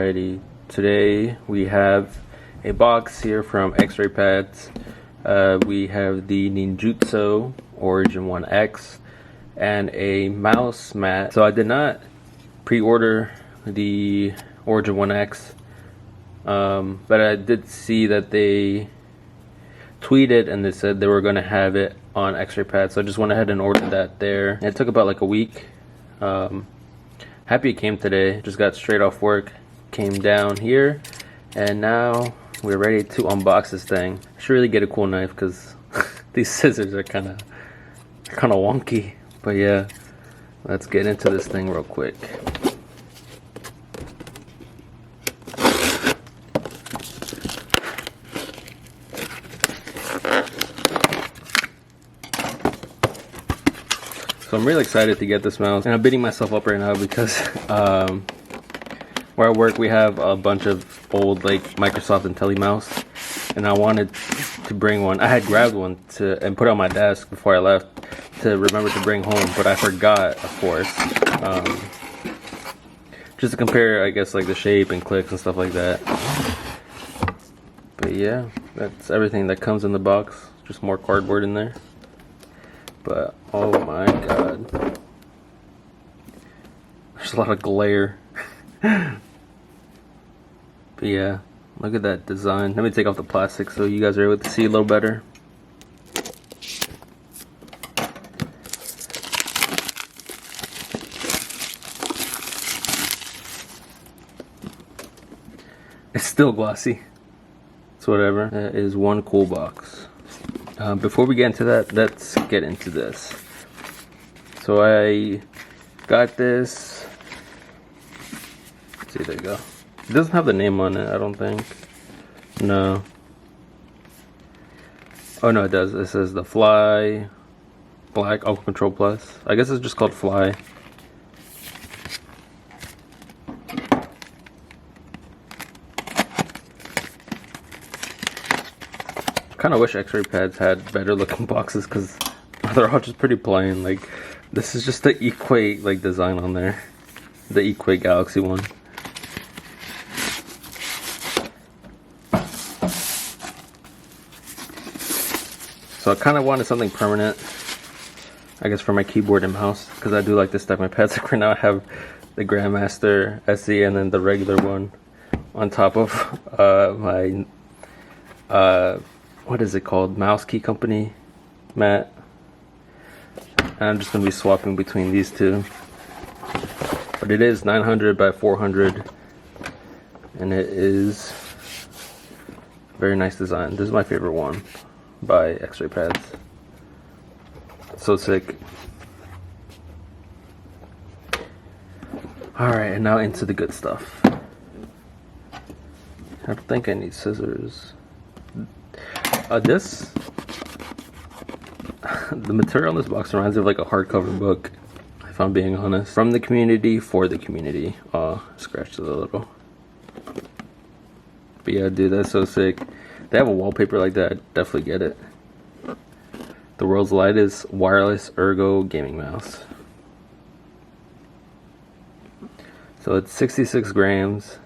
Alrighty, today we have a box here from X-Ray Pads. We have the Ninjutso Origin One X and a mouse mat. So I did not pre-order the Origin One X, but I did see that they tweeted and they said they were going to have it on X-Ray Pads. So I just went ahead and ordered that there. It took about like a week. Happy it came today. Just got straight off work, came down here, and now we're ready to unbox this thing. I should really get a cool knife because these scissors are kind of wonky. But yeah, let's get into this thing real quick. So I'm really excited to get this mouse, and I'm beating myself up right now because where I work we have a bunch of old like Microsoft IntelliMouse, and I wanted to bring one. I had grabbed one and put it on my desk before I left to remember to bring home, but I forgot, of course. Just to compare, I guess, like the shape and clicks and stuff like that. But yeah, that's everything that comes in the box. Just more cardboard in there. But oh my god, there's a lot of glare. But yeah, look at that design. Let me take off the plastic so you guys are able to see a little better. It's still glossy. It's whatever. That is one cool box. Before we get into that, let's get into this. So I got this. Let's see, there you go. It doesn't have the name on it, I don't think. No. Oh no, it does. It says the Fly Black Alpha Control Plus. I guess it's just called Fly. Kind of wish X-Ray Pads had better looking boxes because they're all just pretty plain. Like, this is just the Equate like design on there, the Equate Galaxy one. So I kind of wanted something permanent, I guess, for my keyboard and mouse, because I do like this type of pads. Like right now I have the Grandmaster SE and then the regular one on top of my what is it called? Mouse Key Company mat. And I'm just going to be swapping between these two. But it is 900 by 400. And it is very nice design. This is my favorite one by X-Ray Pads. So sick. Alright, and now into the good stuff. I don't think I need scissors. The material in this box reminds me of like a hardcover book, if I'm being honest. From the community, for the community. Scratched it a little. But yeah, dude, that's so sick. They have a wallpaper like that, I'd definitely get it. The world's lightest wireless ergo gaming mouse. So it's 66 grams.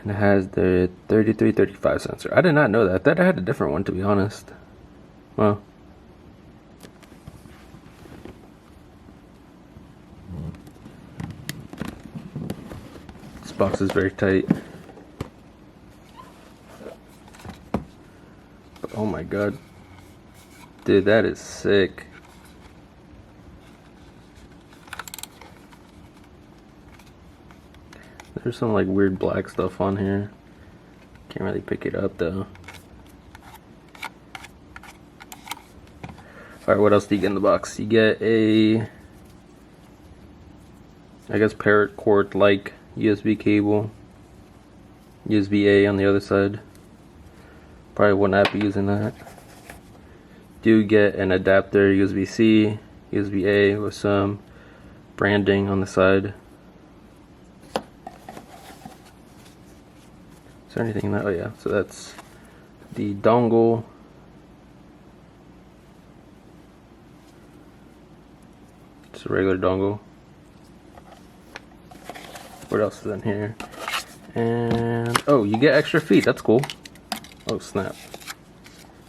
And it has the 3335 sensor. I did not know that. I thought I had a different one, to be honest. Well. This box is very tight. But oh my god. Dude, that is sick. There's some like weird black stuff on here. Can't really pick it up though. Alright, what else do you get in the box? You get a, I guess, paracord like USB cable. USB-A on the other side. Probably would not be using that. Do get an adapter, USB-C, USB-A with some branding on the side. Is there anything in that? Oh yeah, so that's the dongle. Just a regular dongle. What else is in here? And oh, you get extra feet. That's cool. Oh snap!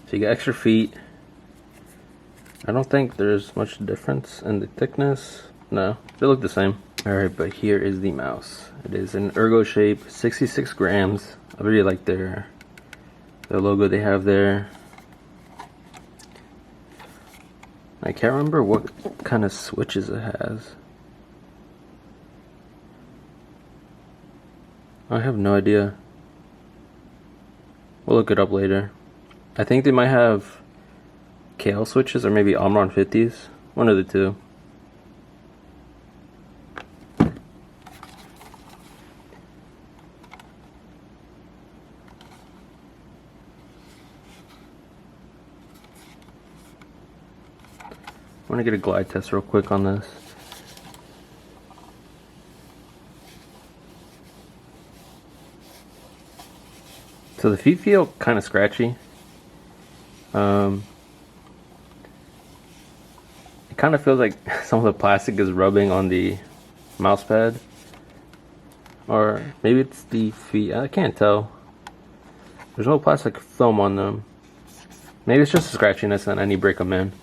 So you get extra feet. I don't think there's much difference in the thickness. No, they look the same. Alright, but here is the mouse. It is an ergo shape, 66 grams. I really like their logo they have there. I can't remember what kind of switches it has. I have no idea. We'll look it up later. I think they might have KL switches or maybe Omron 50s. One of the two. I want to get a glide test real quick on this. So the feet feel kind of scratchy. It kind of feels like some of the plastic is rubbing on the mouse pad. Or maybe it's the feet. I can't tell. There's no plastic film on them. Maybe it's just a scratchiness and I need to break them in.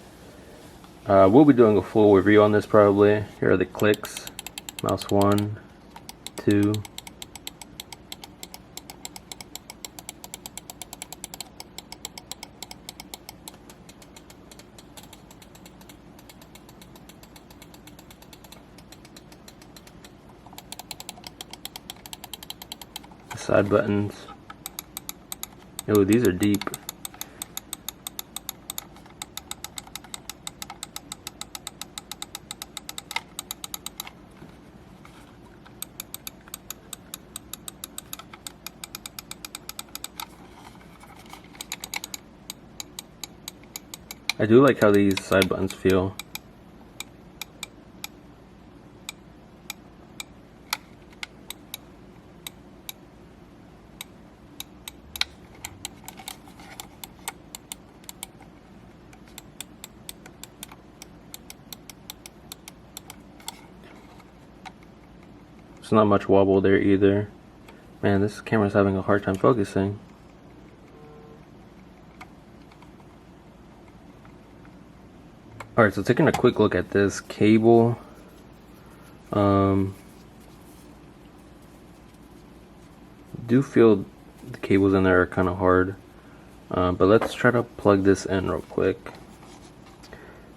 We'll be doing a full review on this probably. Here are the clicks. Mouse 1, 2. The side buttons. Oh, these are deep. I do like how these side buttons feel. There's not much wobble there either. Man, this camera's having a hard time focusing. Alright, so taking a quick look at this cable. Do feel the cables in there are kind of hard. But let's try to plug this in real quick.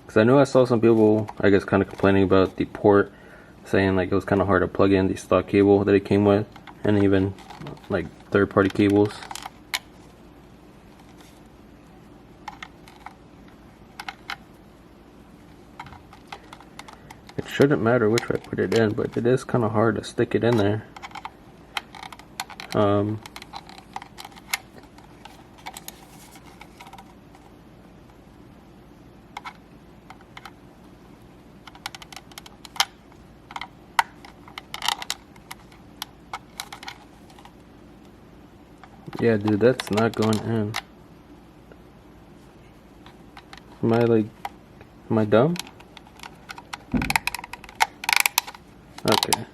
Because I know I saw some people, I guess, kind of complaining about the port, saying like it was kind of hard to plug in the stock cable that it came with, and even like third-party cables. It shouldn't matter which way I put it in, but it is kind of hard to stick it in there. Yeah, dude, that's not going in. Am I dumb? Okay.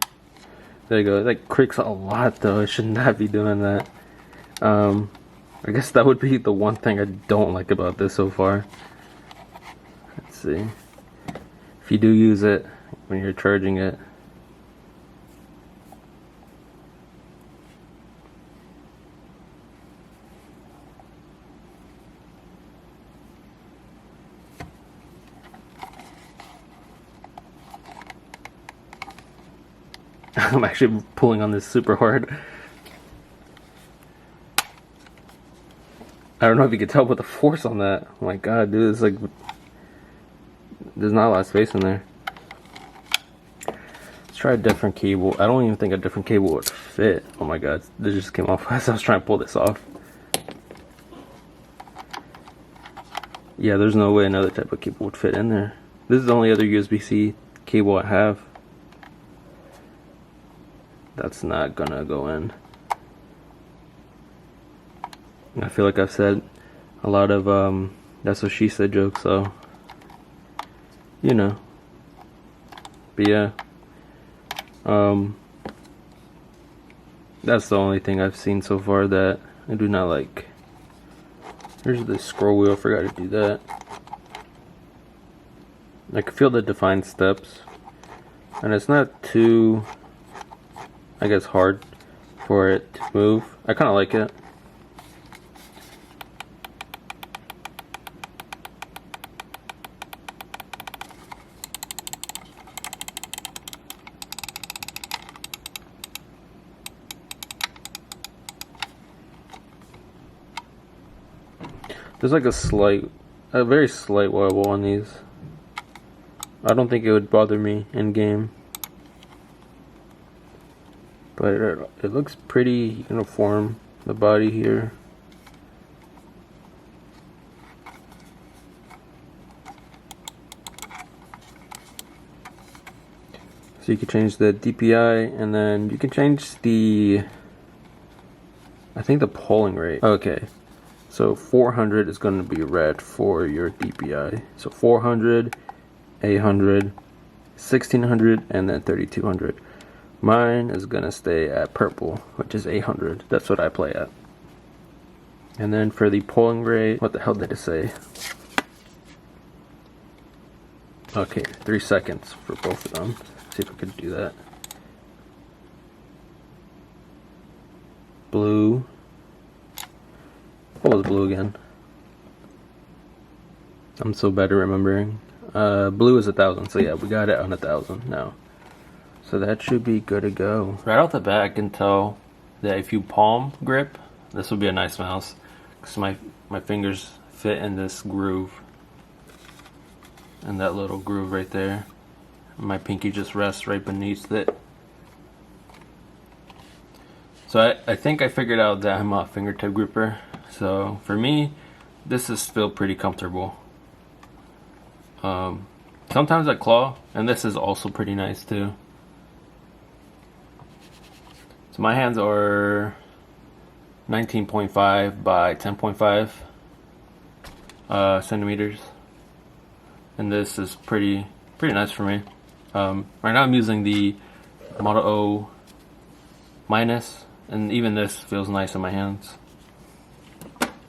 There you go. That creaks a lot though. I should not be doing that. I guess that would be the one thing I don't like about this so far. Let's see. If you do use it when you're charging it. I'm actually pulling on this super hard. I don't know if you can tell with the force on that. Oh my god, dude, it's like there's not a lot of space in there. Let's try a different cable. I don't even think a different cable would fit. Oh my god, this just came off as I was trying to pull this off. Yeah, there's no way another type of cable would fit in there. This is the only other USB-C cable I have. That's not gonna go in. I feel like I've said a lot of that's what she said jokes, so you know. But yeah, That's the only thing I've seen so far that I do not like. Here's the scroll wheel, forgot to do that. I can feel the defined steps, and it's not too, I guess, hard for it to move. I kind of like it. There's like a very slight wobble on these. I don't think it would bother me in game, but it looks pretty uniform, the body here. So you can change the DPI, and then you can change the, I think, the polling rate. Okay, so 400 is going to be red for your DPI. So 400, 800, 1600, and then 3200. Mine is going to stay at purple, which is 800. That's what I play at. And then for the polling rate, what the hell did it say? Okay, 3 seconds for both of them. See if we could do that. Blue. What was blue again? I'm so bad at remembering. Blue is 1,000, so yeah, we got it on 1,000 now. So that should be good to go. Right off the bat, I can tell that if you palm grip, this would be a nice mouse, because my fingers fit in this groove, and that little groove right there. My pinky just rests right beneath it. So I think I figured out that I'm a fingertip gripper. So for me, this is still pretty comfortable. Sometimes I claw, and this is also pretty nice too. So my hands are 19.5 by 10.5 centimeters, and this is pretty nice for me. Right now I'm using the Model O minus, and even this feels nice in my hands.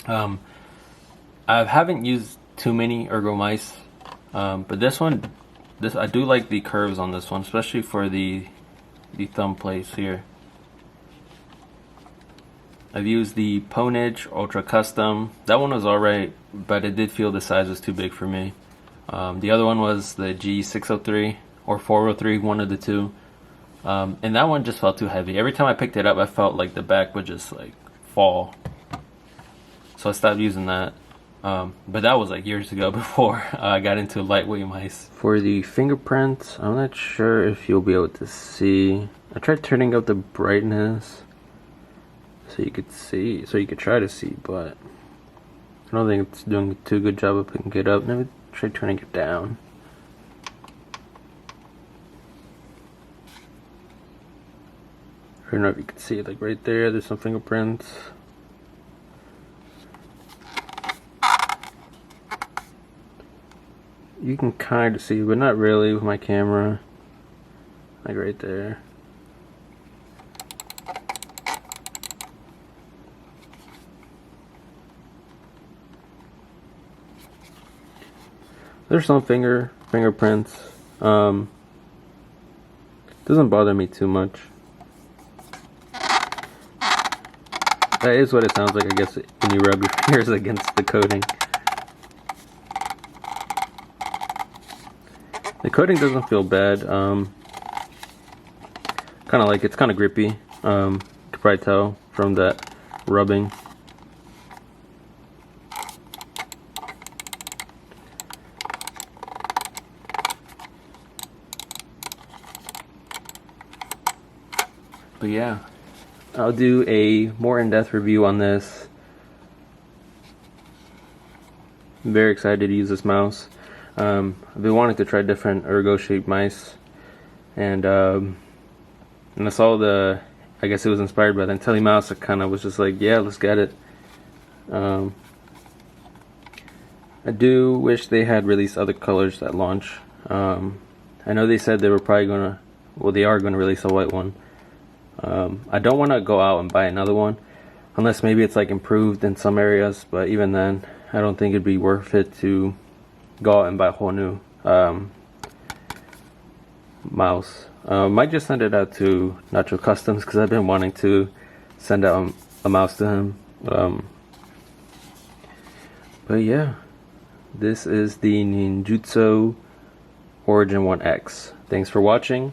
I haven't used too many ergo mice, but this I do like the curves on this one, especially for the thumb place here. I've used the Ponage Ultra Custom. That one was alright, but it did feel the size was too big for me. The other one was the G603 or 403, one of the two. And that one just felt too heavy. Every time I picked it up, I felt like the back would just like fall. So I stopped using that. But that was like years ago before I got into lightweight mice. For the fingerprints, I'm not sure if you'll be able to see. I tried turning up the brightness so you could see, so you could try to see, but I don't think it's doing a too good job of picking it up. Let me try turning it down. I don't know if you can see it, like right there, there's some fingerprints. You can kind of see, but not really with my camera. Like right there. There's some fingerprints. Doesn't bother me too much. That is what it sounds like, I guess, when you rub your fingers against the coating. The coating doesn't feel bad. Kind of like, it's kind of grippy. You can probably tell from that rubbing. But yeah, I'll do a more in-depth review on this. I'm very excited to use this mouse. I've been wanting to try different ergo-shaped mice, and I saw I guess it was inspired by the IntelliMouse. I kind of was just like, yeah, let's get it. I do wish they had released other colors at launch. I know they said they were probably gonna, well, they are gonna release a white one. I don't want to go out and buy another one unless maybe it's like improved in some areas, but even then I don't think it'd be worth it to go out and buy a whole new mouse. Might just send it out to Nacho Customs because I've been wanting to send out a mouse to him. But yeah, this is the Ninjutso Origin One X. Thanks for watching.